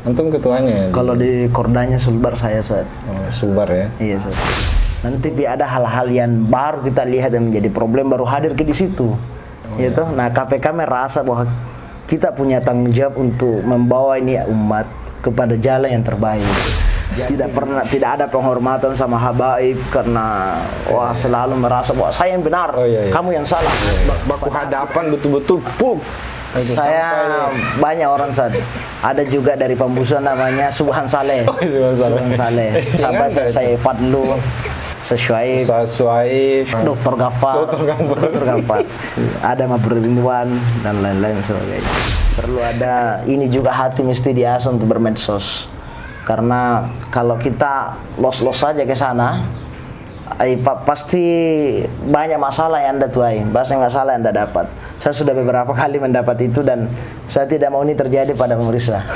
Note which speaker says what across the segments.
Speaker 1: Antum ketuanya?
Speaker 2: Kalau di Kordanya Sulbar saya, Ustaz.
Speaker 1: Oh, Sulbar ya?
Speaker 2: Iya, Ustaz. Nanti ada hal-hal yang baru kita lihat yang menjadi problem baru hadir ke di situ. Gitu. Ya. Nah, KPK merasa bahwa kita punya tanggung jawab untuk membawa ini umat kepada jalan yang terbaik. Tidak ada penghormatan sama habaib karena selalu merasa bahwa saya yang benar, kamu yang salah.
Speaker 1: Baku hadapan betul-betul puk.
Speaker 2: Saya banyak orang ada juga dari Pembusuan namanya Subhan Saleh. Subhan Saleh. Sahabat saya Fadlu, Syuaib, Dr. Gafar. Ada Mabrur Ridwan dan lain-lain sebagainya. Perlu ada ini juga hati mesti diasah untuk bermedsos. Karena kalau kita los-los saja ke sana, pasti banyak masalah yang Anda tuai, banyak masalah yang Anda dapat. Saya sudah beberapa kali mendapat itu dan saya tidak mau ini terjadi pada pemirsa.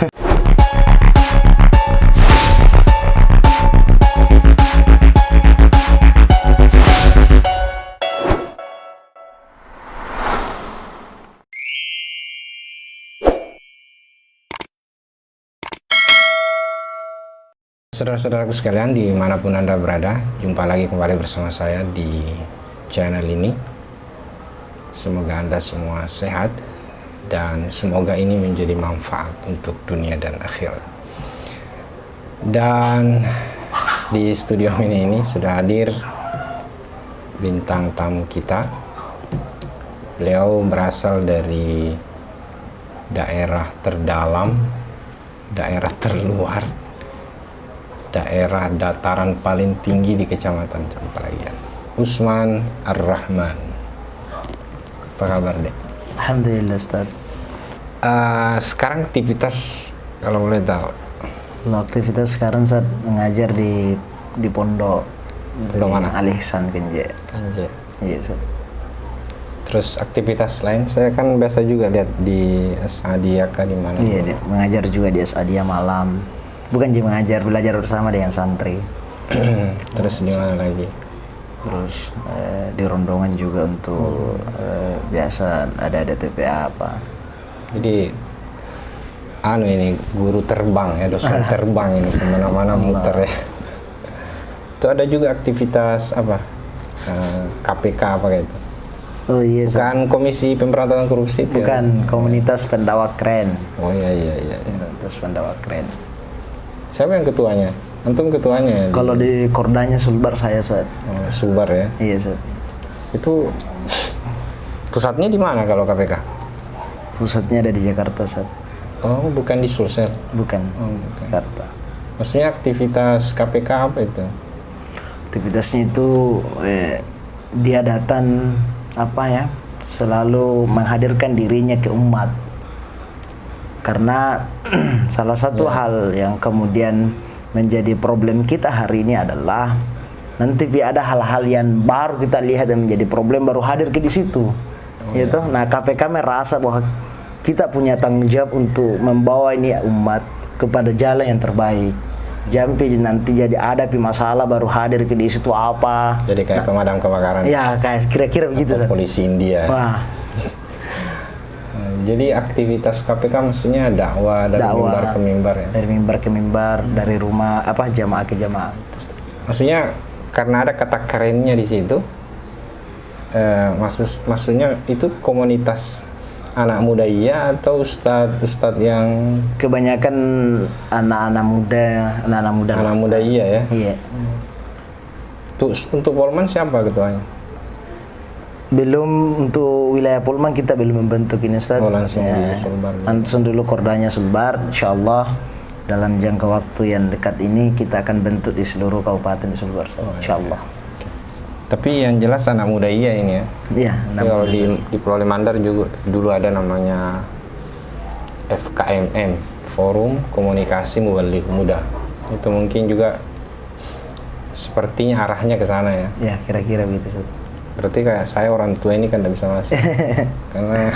Speaker 1: Saudara-saudaraku sekalian dimanapun Anda berada, jumpa lagi kembali bersama saya di channel ini. Semoga Anda semua sehat dan semoga ini menjadi manfaat untuk dunia dan akhirat. Dan di studio ini sudah hadir bintang tamu kita. Beliau berasal dari daerah terdalam, daerah terluar, daerah dataran paling tinggi di Kecamatan Campalayan, Usman Ar-Rahman. Apa kabar, Dek?
Speaker 2: Alhamdulillah, Ustaz.
Speaker 1: Sekarang aktivitas kalau boleh tahu?
Speaker 2: Aktivitas sekarang Ustaz mengajar di pondok.
Speaker 1: Pondok mana?
Speaker 2: Al-Ihsan Kenje. Iya, Ustaz.
Speaker 1: Terus aktivitas lain, saya kan biasa juga lihat di Asadiyah di mana?
Speaker 2: Iya, mengajar juga di Asadiyah malam. Bukan cuma mengajar, belajar bersama dengan santri.
Speaker 1: Terus di mana lagi?
Speaker 2: Terus di Rondongan juga untuk biasa ada TPA apa.
Speaker 1: Jadi ini guru terbang ya, dosen terbang ini kemana-mana muter ya. Itu ada juga aktivitas apa? KPK apa gitu?
Speaker 2: Oh iya.
Speaker 1: Bukan Komisi Pemberantasan Korupsi?
Speaker 2: Bukan, Komunitas Pendakwah Keren.
Speaker 1: Oh iya.
Speaker 2: Komunitas Pendakwah Keren.
Speaker 1: Siapa yang ketuanya? Antum ketuanya?
Speaker 2: Kalau di Kordanya Sulbar saya, Ustaz.
Speaker 1: Oh, Sulbar ya?
Speaker 2: Iya, Ustaz.
Speaker 1: Itu pusatnya di mana kalau KPK?
Speaker 2: Pusatnya ada di Jakarta, Ustaz.
Speaker 1: Oh, bukan di Sulsel?
Speaker 2: Bukan.
Speaker 1: Oh, bukan.
Speaker 2: Jakarta.
Speaker 1: Maksudnya aktivitas KPK apa itu?
Speaker 2: Aktivitasnya itu dia datang selalu menghadirkan dirinya ke umat. Karena salah satu hal yang kemudian menjadi problem kita hari ini adalah nanti ada hal-hal yang baru kita lihat yang menjadi problem baru hadir ke di situ. Gitu. Nah, KPK merasa bahwa kita punya tanggung jawab untuk membawa ini umat kepada jalan yang terbaik. Jampi nanti jadi ada masalah baru hadir ke di situ apa.
Speaker 1: Jadi kayak pemadam kebakaran.
Speaker 2: Ya, kayak kira-kira begitu.
Speaker 1: Polisi India.
Speaker 2: Wah.
Speaker 1: Jadi aktivitas KPK maksudnya dakwah dari mimbar ke mimbar ya? Dari
Speaker 2: mimbar ke mimbar, dari rumah jamaah ke jamaah.
Speaker 1: Maksudnya karena ada kata kerennya di situ, maksudnya itu komunitas anak muda iya atau ustadz yang
Speaker 2: kebanyakan anak-anak muda
Speaker 1: iya ya?
Speaker 2: Iya.
Speaker 1: Untuk Polman siapa ketuanya?
Speaker 2: Belum, untuk wilayah Polman kita belum membentuk ini, Ustaz.
Speaker 1: Langsung di Sulbar.
Speaker 2: Langsung dulu Kordanya Sulbar. Insyaallah dalam jangka waktu yang dekat ini kita akan bentuk di seluruh kabupaten Sulbar, insyaallah.
Speaker 1: Tapi yang jelas anak muda iya ini ya.
Speaker 2: Iya.
Speaker 1: Kalau di Pulau Mandar juga dulu ada namanya FKMM, Forum Komunikasi Mubaligh Muda. Itu mungkin juga sepertinya arahnya ke sana ya.
Speaker 2: Ya, kira-kira begitu, Ustaz.
Speaker 1: Berarti kayak saya orang tua ini kan tidak bisa masuk karena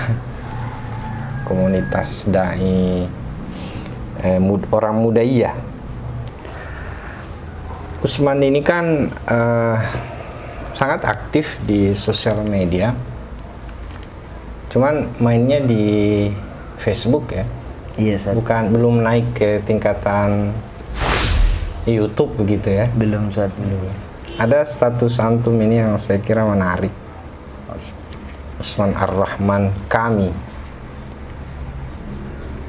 Speaker 1: komunitas dai orang muda iya. Usman ini kan sangat aktif di sosial media, cuman mainnya di Facebook ya.
Speaker 2: Iya, Ustaz.
Speaker 1: Belum naik ke tingkatan YouTube begitu ya.
Speaker 2: Belum, Ustaz, belum.
Speaker 1: Ada status antum ini yang saya kira menarik. Usman Ar-Rahman, kami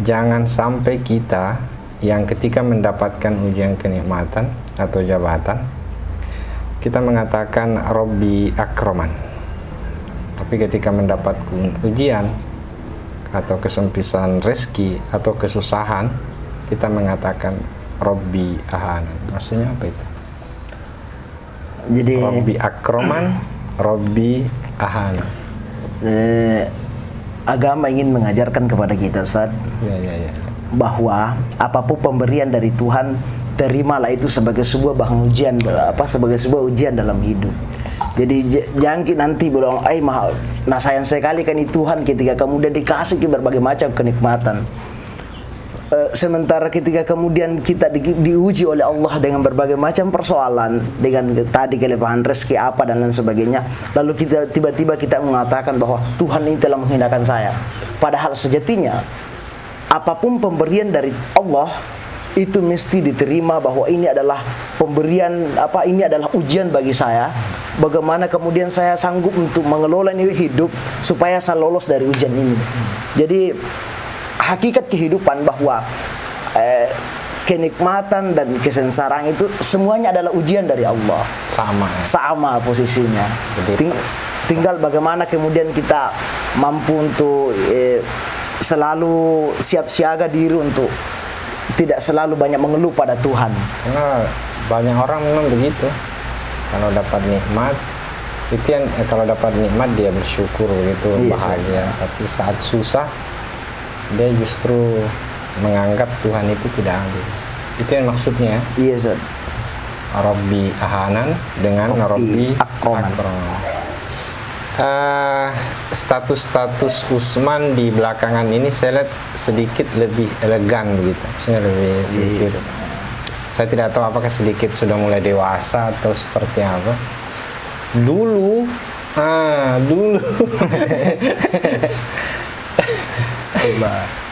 Speaker 1: jangan sampai kita yang ketika mendapatkan ujian kenikmatan atau jabatan kita mengatakan Robbi Akroman, tapi ketika mendapat ujian atau kesempisan rezeki atau kesusahan kita mengatakan Robbi Ahanan. Maksudnya apa itu?
Speaker 2: Jadi
Speaker 1: Robbi Akroman, Robbi Ahanan.
Speaker 2: Agama ingin mengajarkan kepada kita, Ustaz,
Speaker 1: Ya.
Speaker 2: bahwa apapun pemberian dari Tuhan, terimalah itu sebagai sebuah bahan ujian, sebagai sebuah ujian dalam hidup. Jadi jangan nanti bilang, nah sayang sekali kan itu Tuhan ketika kemudian dikasih berbagai macam kenikmatan. Sementara ketika kemudian kita diuji oleh Allah dengan berbagai macam persoalan, dengan tadi kelebihan rezeki apa dan lain sebagainya, lalu kita tiba-tiba kita mengatakan bahwa Tuhan ini telah menghinakan saya. Padahal sejatinya apapun pemberian dari Allah itu mesti diterima, bahwa ini adalah pemberian, ini adalah ujian bagi saya. Bagaimana kemudian saya sanggup untuk mengelola ini hidup supaya saya lolos dari ujian ini. Jadi hakikat kehidupan bahwa kenikmatan dan kesengsaraan itu semuanya adalah ujian dari Allah. Sama posisinya. Tinggal bagaimana kemudian kita mampu untuk selalu siap siaga diri untuk tidak selalu banyak mengeluh pada Tuhan.
Speaker 1: Karena banyak orang memang begitu. Kalau dapat nikmat, itu yang kalau dapat nikmat dia bersyukur begitu, bahagia. Tapi saat susah, dia justru menganggap Tuhan itu tidak adil. Itu yang maksudnya.
Speaker 2: Iya, Ustaz.
Speaker 1: Robbi Ahanan dengan Robbi Akroman. Status Usman di belakangan ini saya lihat sedikit lebih elegan begitu. Maksudnya lebih sedikit. Saya tidak tahu apakah sedikit sudah mulai dewasa atau seperti apa. Dulu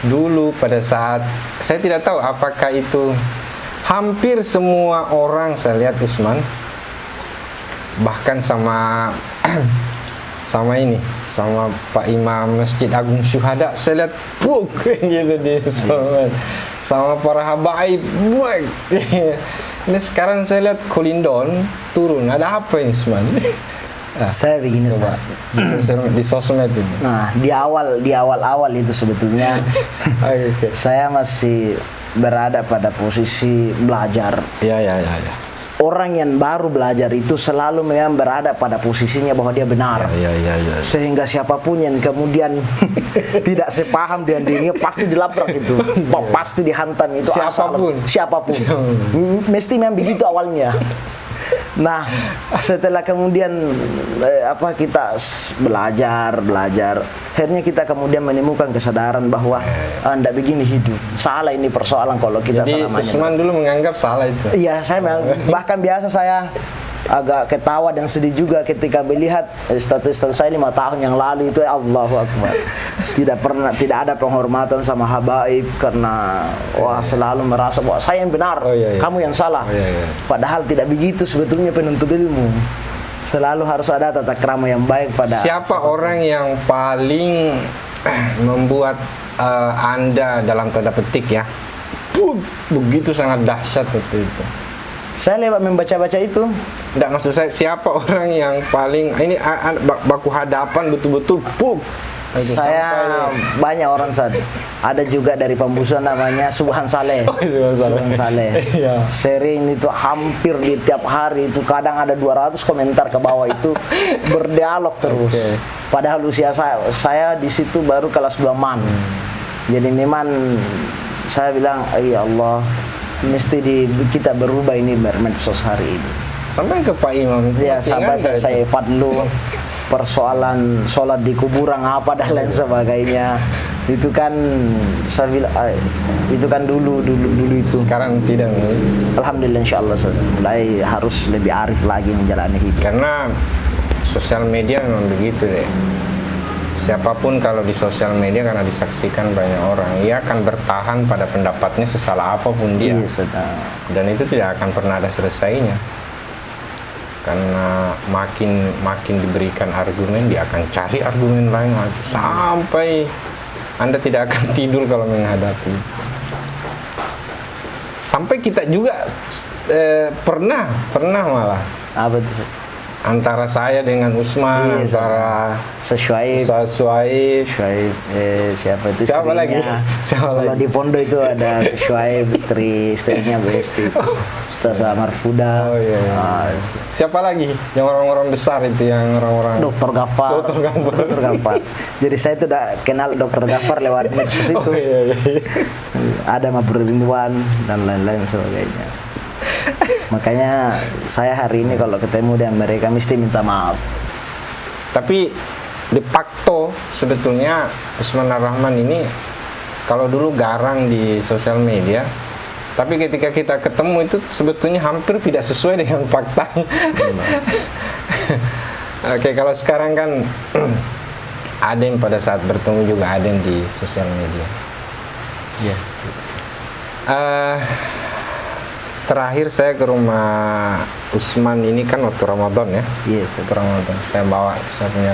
Speaker 1: dulu pada saat saya tidak tahu apakah itu hampir semua orang saya lihat Usman, bahkan sama Pak Imam Masjid Agung Syuhada saya lihat gitu di Usman, sama para habaib ini sekarang saya lihat Kolindon turun. Ada apa ini Usman?
Speaker 2: Saya begini, Ustaz.
Speaker 1: Di sosmed ini.
Speaker 2: Nah, di awal itu sebetulnya saya masih berada pada posisi belajar.
Speaker 1: Ya.
Speaker 2: Orang yang baru belajar itu selalu memang berada pada posisinya bahwa dia benar.
Speaker 1: Ya.
Speaker 2: Sehingga siapapun yang kemudian tidak sepaham dengan dirinya pasti dilabrak itu, pasti dihantam itu. Siapapun. Mesti memang begitu awalnya. Nah, setelah kemudian kita belajar, akhirnya kita kemudian menemukan kesadaran bahwa tidak begini hidup. Salah ini persoalan kalau kita
Speaker 1: salah. Jadi Usman dulu menganggap salah itu.
Speaker 2: Iya, saya bahkan biasa saya agak ketawa dan sedih juga ketika melihat status saya 5 tahun yang lalu itu. Allahu Akbar. Tidak ada penghormatan sama habaib karena selalu merasa bahwa saya yang benar, kamu yang salah. Padahal tidak begitu sebetulnya penuntut ilmu. Selalu harus ada tata krama yang baik pada.
Speaker 1: Siapa orang yang paling membuat Anda dalam tanda petik ya begitu sangat dahsyat itu?
Speaker 2: Saya lewat membaca-baca itu.
Speaker 1: Tidak, maksud saya siapa orang yang paling ini baku hadapan betul-betul
Speaker 2: Saya banyak orang, Ustaz. Ada juga dari Pembusuan namanya Subhan Saleh. Subhan Saleh. Sering itu hampir di tiap hari itu kadang ada 200 komentar ke bawah itu berdialog terus. Padahal usia saya di situ baru kelas 2 man. Jadi memang saya bilang, ya Allah, mesti kita berubah ini bermedsos hari ini.
Speaker 1: Sampai ke Pak Imam.
Speaker 2: Ya, sampai saya Fadlu. Persoalan sholat di kuburan apa dan lain sebagainya itu kan saya bilang itu kan dulu itu.
Speaker 1: Sekarang tidak.
Speaker 2: Alhamdulillah, insyaallah mulai harus lebih arif lagi menjalani hidup.
Speaker 1: Karena sosial media memang begitu deh. siapapun kalau di sosial media karena disaksikan banyak orang, ia akan bertahan pada pendapatnya sesalah apapun dia. Dan itu tidak akan pernah ada selesainya. Karena makin diberikan argumen, dia akan cari argumen lain lagi sampai Anda tidak akan tidur kalau menghadapi. Sampai kita juga pernah malah.
Speaker 2: Apa itu?
Speaker 1: Antara saya dengan Usman, antara
Speaker 2: Syuaib, siapa itu
Speaker 1: siapa lagi?
Speaker 2: Kalau di Pondok itu ada Syuaib, istrinya Besti, Ustaz Marfuda.
Speaker 1: Siapa lagi? Yang orang-orang besar itu, yang orang-orang
Speaker 2: Dr. Ghaffar. Jadi saya itu udah kenal Dr. Ghaffar lewat medsos itu. Ada Mabrur Ridwan dan lain-lain sebagainya. Makanya saya hari ini kalau ketemu dengan mereka mesti minta maaf.
Speaker 1: Tapi de facto sebetulnya Usman Ar-Rahman ini kalau dulu garang di sosial media, tapi ketika kita ketemu itu sebetulnya hampir tidak sesuai dengan faktanya. Oke, kalau sekarang kan ada yang pada saat bertemu juga ada yang di sosial media. Terakhir saya ke rumah Usman ini kan waktu Ramadan ya.
Speaker 2: Waktu
Speaker 1: Ramadan. Saya bawa, saya punya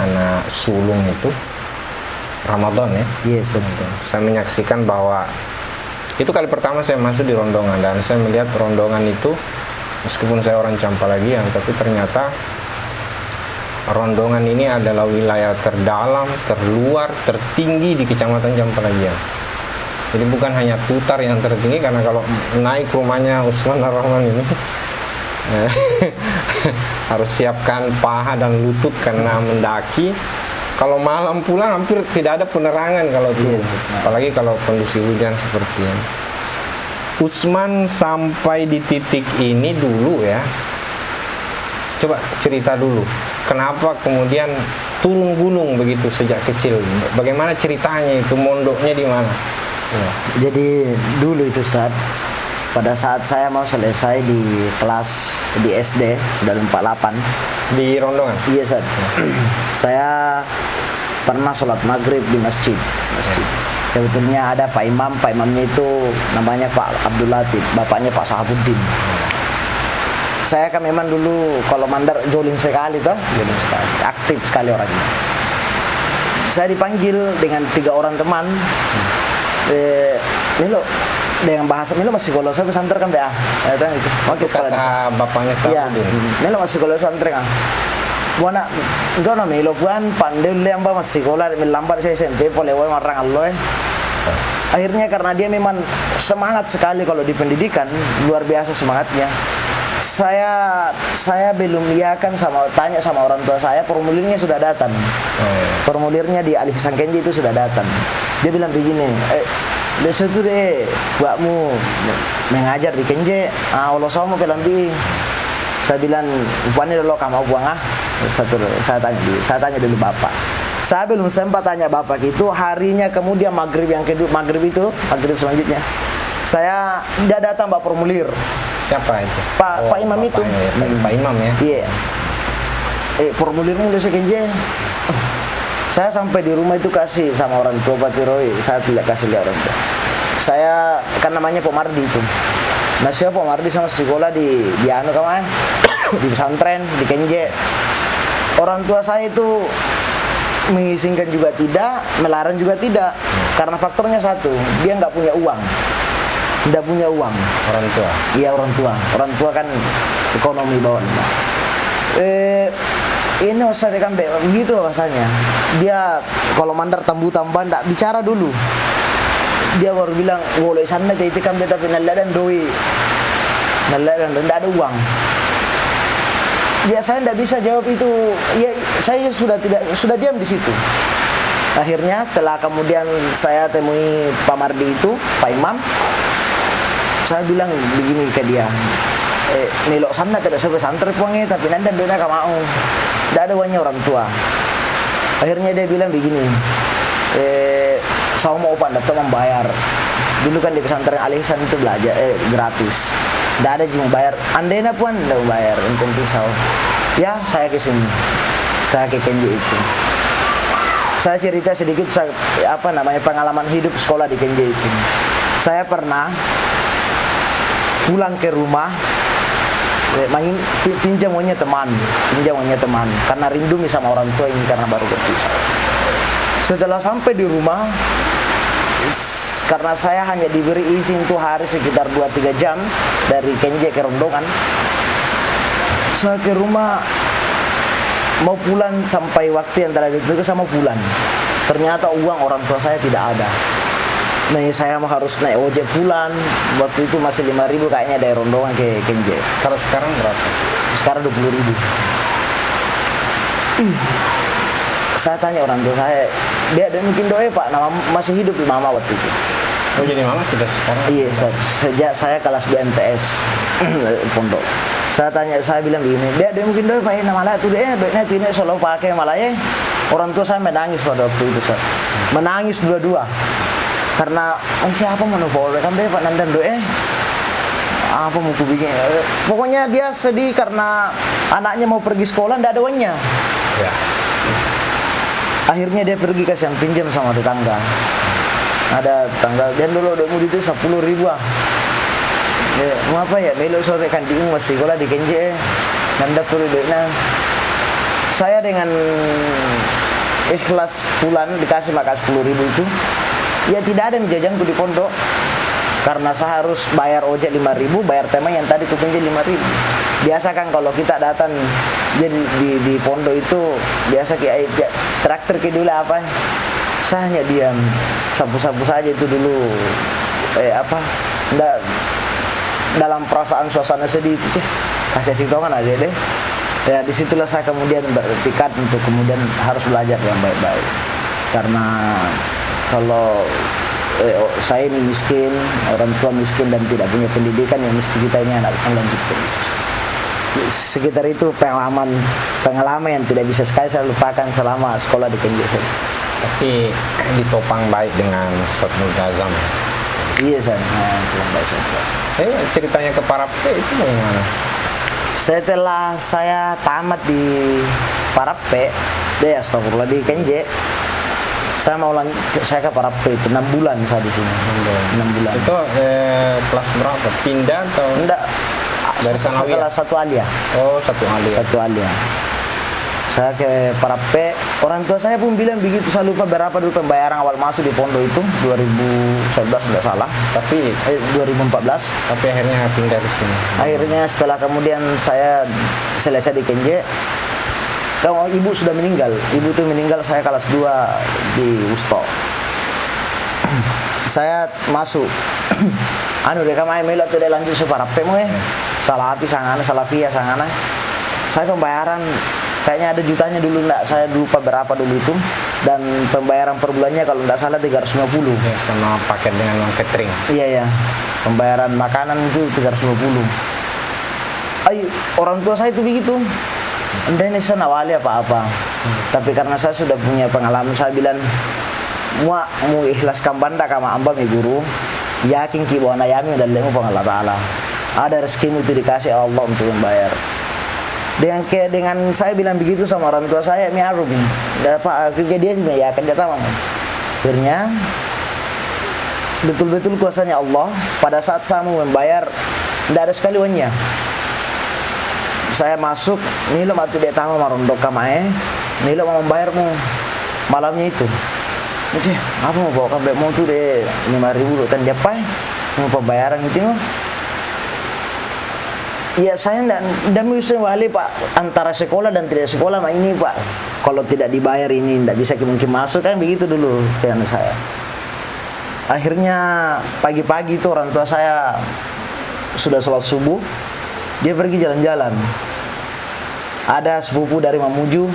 Speaker 1: anak sulung itu Ramadan ya. Saya menyaksikan bahwa itu kali pertama saya masuk di Rondongan, dan saya melihat Rondongan itu meskipun saya orang Campalagian, tapi ternyata Rondongan ini adalah wilayah terdalam, terluar, tertinggi di Kecamatan Campalagian. Jadi bukan hanya Tutar yang tertinggi, karena kalau naik rumahnya Usman Ar-Rahman ini harus siapkan paha dan lutut karena mendaki. Kalau malam pulang hampir tidak ada penerangan kalau turun, apalagi kalau kondisi hujan seperti ini. Usman sampai di titik ini dulu ya, coba cerita dulu, kenapa kemudian turun gunung begitu sejak kecil? Bagaimana ceritanya itu, mondoknya di mana?
Speaker 2: Jadi dulu itu Ustaz, pada saat saya mau selesai di kelas di SD 948
Speaker 1: di Rondongan.
Speaker 2: Iya Ustaz. Saya pernah sholat maghrib di masjid. Sebetulnya ada Pak Imam, Pak Imamnya itu namanya Pak Abdul Latif, bapaknya Pak Sahabuddin. Saya kan memang dulu kalau mandar joling sekali toh, aktif sekali orangnya. Saya dipanggil dengan 3 orang teman. Milo dengan bahasa Milo masih kalau saya pesantren kan BA. Itu.
Speaker 1: Oke, sekolah bapaknya Sahabuddin.
Speaker 2: Milo masih kalau pesantren ah. Buana enggak Milo buan pandai lembah masih sekolah melambat saya SMP boleh marang Allah. Akhirnya karena dia memang semangat sekali kalau di pendidikan, luar biasa semangatnya. Saya belum iakan tanya sama orang tua saya, formulirnya sudah datang. Formulirnya di Ali Hasan Kenji itu sudah datang. Dia bilang begini, besok tuh deh buatmu mengajar di Kenji. Allah sama bilang di. Saya bilang, "Upani dulu kamu buang ah." Saya tanya dulu bapak. Saya belum sempat tanya bapak itu, harinya kemudian maghrib selanjutnya. Saya udah datang Pak formulir.
Speaker 1: Siapa itu?
Speaker 2: Pak Imam itu.
Speaker 1: Pak Imam ya?
Speaker 2: Iya. Formulirnya udah sekenje. Saya sampai di rumah itu kasih sama orang tua Pak Tiroi. Saya tidak kasih lihat orang tua. Saya kan namanya Pomardi itu. Nah saya Pomardi sama sekolah di anu kawan, di pesantren di Kenje. Orang tua saya itu mengizinkan juga tidak, melarang juga tidak. Karena faktornya satu, dia nggak punya uang. Tidak punya uang.
Speaker 1: Orang tua?
Speaker 2: Iya orang tua. Orang tua kan ekonomi bawaan. Ini usah kan begitu bahasanya. Dia kalau mandar tambu-tamban tidak bicara dulu. Dia baru bilang, "Boleh sana itu kan beta penaladan doi. Naladan tidak ada uang." Ya saya tidak bisa jawab itu. Ya saya sudah diam di situ. Akhirnya setelah kemudian saya temui Pak Mardi itu, Pak Imam, saya bilang begini ke dia, "Nilok sana tidak sampai santri puangnya, tapi nanti dona gak mau. Tidak ada uangnya orang tua." Akhirnya dia bilang begini, "Saya mau pandai membayar. Dulu kan di pesantren Al Ihsan itu belajar gratis. Tidak ada cuma bayar. Andainya pun tidak bayar. Yang penting saya." Ya, saya ke sini. Saya ke Kenje itu. Saya cerita sedikit pengalaman hidup sekolah di Kenje itu. Saya pernah pulang ke rumah pinjam uangnya teman karena rindu sama orang tua ini karena baru berpisah. Setelah sampai di rumah, karena saya hanya diberi izin tuh hari sekitar 2-3 jam dari Kenje ke Rondongan. Saya ke rumah mau pulang sampai waktu yang telah ditentukan sama pulang. Ternyata uang orang tua saya tidak ada. Nah, saya harus naik ojek pulang. Waktu itu masih 5.000 kayaknya dari Rondongan ke Kenje.
Speaker 1: Kalau sekarang berapa?
Speaker 2: Sekarang 20.000. Saya tanya orang tua saya, dia mungkin doa Pak, nama masih hidup di mama waktu itu.
Speaker 1: Oh, jadi mama sudah sekarang?
Speaker 2: Iya, sejak saya kelas 2 MTS pondok. Saya bilang begini, dia mungkin doa Pak, nama lah tuh dia ini selalu pakai malah ya. Orang tua saya menangis pada waktu itu, Sat. Menangis dua-dua. Karena siapa mau bawa kan dia Pak Nandan doa. Apa mau bikin? Pokoknya dia sedih karena anaknya mau pergi sekolah tidak ada uangnya.
Speaker 1: Ya.
Speaker 2: Akhirnya dia pergi kasih yang pinjam sama tetangga. Ada tetangga dia dulu udah mau itu 10.000 ah. Mau apa ya? Melo sore kan di masih sekolah di Kenje. Nanda turun duitnya. Saya dengan ikhlas pulang dikasih maka 10.000 itu. Ya tidak ada jajanku di pondok. Karena saya harus bayar ojek 5.000, bayar tema yang tadi ku pinjam 5.000. Biasa kan kalau kita datang jadi di pondok itu biasa kayak traktor ke dulu apa? Saya hanya diam, sapu-sapu saja itu dulu. Dalam perasaan suasana sedih itu kasih sitongan aja deh. Ya disitulah saya kemudian bertekad untuk kemudian harus belajar yang baik-baik. Karena kalau saya ini miskin, orang tua miskin dan tidak punya pendidikan, yang mesti kita ini anak lanjutkan. Sekitar itu pengalaman yang tidak bisa sekali saya lupakan selama sekolah di Kenje.
Speaker 1: Tapi ditopang baik dengan Ustaz Multazam.
Speaker 2: Iya, San.
Speaker 1: Ceritanya ke Parape itu bagaimana?
Speaker 2: Setelah saya tamat di Parape, astagfirullah di Kenje, saya ke Parape itu 6 bulan saya di sini. 6 bulan.
Speaker 1: Itu kelas berapa? Pindah atau?
Speaker 2: Enggak.
Speaker 1: Dari Sanawiyah?
Speaker 2: Setelah satu alia.
Speaker 1: Oh, satu alia. Saya ke Parape. Orang tua saya pun bilang begitu. Saya lupa berapa dulu pembayaran awal masuk di pondok itu 2011 enggak salah. Tapi
Speaker 2: 2014.
Speaker 1: Tapi akhirnya pindah ke sini.
Speaker 2: Akhirnya setelah kemudian saya selesai di Kenje, kalau ibu sudah meninggal, ibu itu meninggal saya kelas 2 di Usto. Saya masuk. Mereka main melot tidak lanjut separape mo Salafi sangana, salafiyah sangana. Saya pembayaran kayaknya ada jutanya dulu enggak, saya lupa berapa dulu itu. Dan pembayaran per bulannya kalau enggak salah 350.
Speaker 1: Ya, sama paket dengan uang catering.
Speaker 2: Iya. Pembayaran makanan itu 350. Orang tua saya itu begitu. Ini saya nawali apa-apa. Tapi karena saya sudah punya pengalaman, saya bilang mu ikhlaskan banda kama amba mi guru, yakin ki bahwa nayami dan lemu pang Allah Ta'ala. Ada rezekimu itu dikasih Allah untuk membayar. Dengan saya bilang begitu sama orang tua saya, mi arub ini. Dia sih ya akan dia tahu. Akhirnya betul-betul kuasanya Allah. Pada saat saya mau membayar, tidak ada sekali uangnya. Saya masuk, nilo mati dia tahu marondok kamae, nilo mau membayarmu malamnya itu. Apa mau bawa kabel mau tuh deh 5.000 kan dia apa? Mau pembayaran itu mau? Ya saya tidak bisa wali Pak antara sekolah dan tidak sekolah mah ini Pak. Kalau tidak dibayar ini tidak bisa mungkin masuk kan begitu dulu dengan saya. Akhirnya pagi-pagi itu orang tua saya sudah sholat subuh. Dia pergi jalan-jalan. Ada sepupu dari Mamuju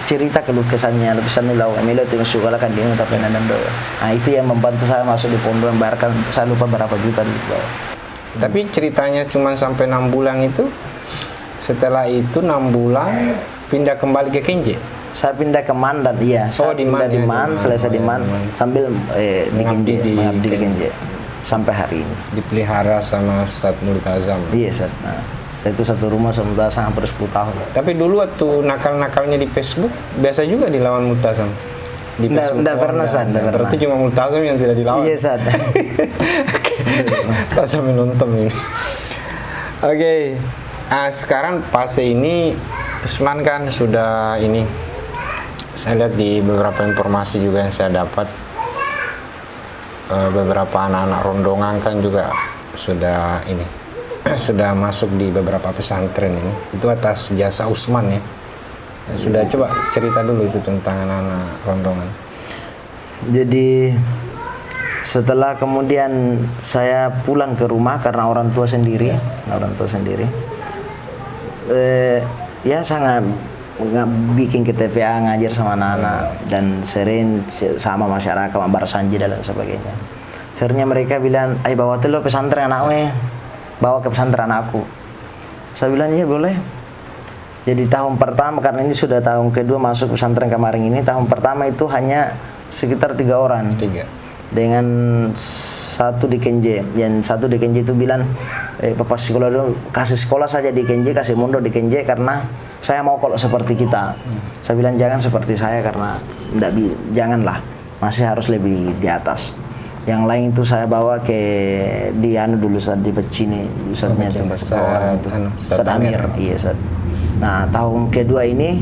Speaker 2: cerita keluh kesahnya, lebisan nilau Emilio itu masuk kalau kan dia tapi nandan doa. Nah itu yang membantu saya masuk di pondok, membayarkan saya lupa berapa juta dulu.
Speaker 1: Tapi ceritanya cuma sampai 6 bulan itu. Setelah itu 6 bulan pindah kembali ke Kenje.
Speaker 2: Saya pindah ke Mandan, iya. Saya pindah di Man, selesai di Man sambil mengabdi di Kenje sampai hari ini.
Speaker 1: Dipelihara sama Ustaz Multazam.
Speaker 2: Iya, Ustaz. Nah, Saya itu satu rumah sama Multasam hampir 10 tahun.
Speaker 1: Tapi dulu waktu nakal-nakalnya di Facebook, biasa juga dilawan Multasam. Di Facebook.
Speaker 2: Nggak pernah, San.
Speaker 1: Berarti cuma Multasam yang tidak dilawan.
Speaker 2: Iya, San.
Speaker 1: Tak sampai nonton ini. Oke. Sekarang fase ini Usman kan sudah ini. Saya lihat di beberapa informasi juga yang saya dapat, beberapa anak-anak rondongan kan juga sudah ini sudah masuk di beberapa pesantren ini. Itu atas jasa Usman ya. Sudah, coba cerita dulu itu tentang anak-anak rondongan.
Speaker 2: Jadi setelah kemudian saya pulang ke rumah karena orang tua sendiri, ya sangat bikin ke TPA, ngajar sama anak-anak dan sering sama masyarakat, barsanji dan sebagainya. Akhirnya mereka bilang, ayo bawa lo pesantren anaknya, bawa ke pesantren anakku. Saya bilang, iya boleh. Jadi tahun pertama, karena ini sudah tahun kedua masuk pesantren kemarin ini, tahun pertama itu hanya sekitar 3 orang.
Speaker 1: 3. Dengan
Speaker 2: satu di Kenje. Yang satu di Kenje itu bilang, Bapak sekolah dulu, kasih sekolah saja di Kenje, kasih mondok di Kenje karena saya mau kalau seperti kita. Saya bilang jangan seperti saya karena janganlah, masih harus lebih di atas. Yang lain itu saya bawa ke dulu saat di Becini, Ustadznya itu Ustadz Amir. Iya, Ustadz. Nah, tahun kedua ini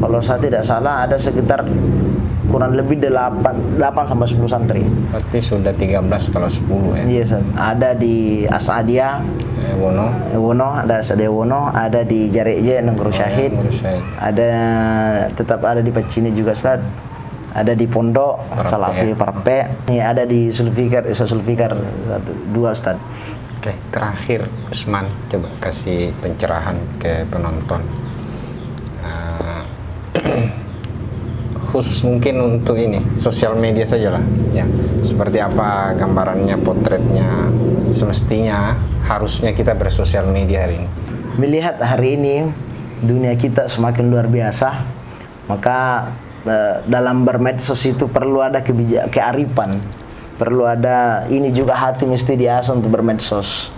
Speaker 2: kalau saya tidak salah ada sekitar kurang lebih 8 sampai 10 santri.
Speaker 1: Berarti sudah 13 kalau 10 ya.
Speaker 2: Iya, Ustadz. Ada di Asadia, Wono, ada Asadia Wono, ada di Jarekje Nengguru Syahid. Ada tetap ada di Becini juga, Ustadz. Ada di Pondok Salafi Parpe. Ini ada di Sulfikar 2, Ustaz.
Speaker 1: Oke, terakhir Usman, coba kasih pencerahan ke penonton. Khusus mungkin untuk ini, sosial media saja lah. Ya. Seperti apa gambarannya, potretnya, semestinya harusnya kita bersosial media hari ini.
Speaker 2: Melihat hari ini dunia kita semakin luar biasa, maka dalam bermedsos itu perlu ada kearifan, perlu ada ini juga hati mesti diasah untuk bermedsos.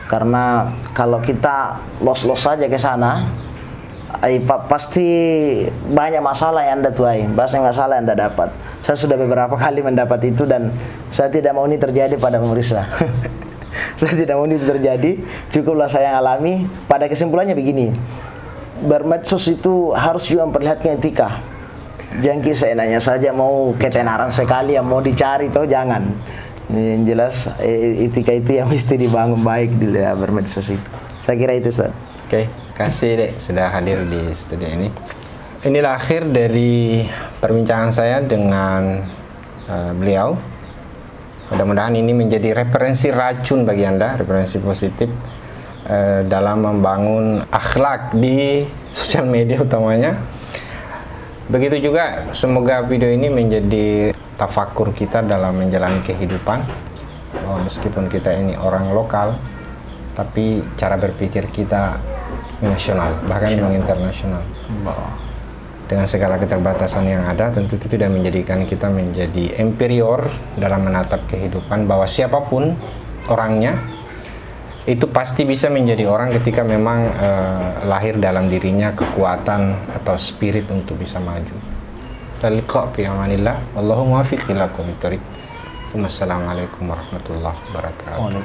Speaker 2: Karena kalau kita los-los saja ke sana, pasti banyak masalah yang Anda tuai, banyak masalah yang Anda dapat. Saya sudah beberapa kali mendapat itu dan saya tidak mau ini terjadi pada pemirsa. Saya tidak mau ini terjadi, cukuplah saya yang alami. Pada kesimpulannya begini, bermedsos itu harus juga memperlihatkan etika. Jangan seenaknya saja mau ketenaran sekali yang mau dicari tuh jangan. Yang jelas etika itu yang mesti dibangun baik di bermedsos itu. Saya kira itu, Ustaz.
Speaker 1: Oke, kasih Dek sudah hadir di studio ini. Inilah akhir dari perbincangan saya dengan beliau. Mudah-mudahan ini menjadi referensi racun bagi Anda, referensi positif dalam membangun akhlak di sosial media utamanya. Begitu juga semoga video ini menjadi tafakur kita dalam menjalani kehidupan. Meskipun kita ini orang lokal, tapi cara berpikir kita nasional, bahkan internasional. Dengan segala keterbatasan yang ada, tentu itu tidak menjadikan kita menjadi inferior dalam menatap kehidupan, bahwa siapapun orangnya itu pasti bisa menjadi orang ketika memang lahir dalam dirinya kekuatan atau spirit untuk bisa maju. Liqa fi amanillah, wallahu muwaffiq ila aqwamit thoriq. Wassalamualaikum warahmatullahi wabarakatuh.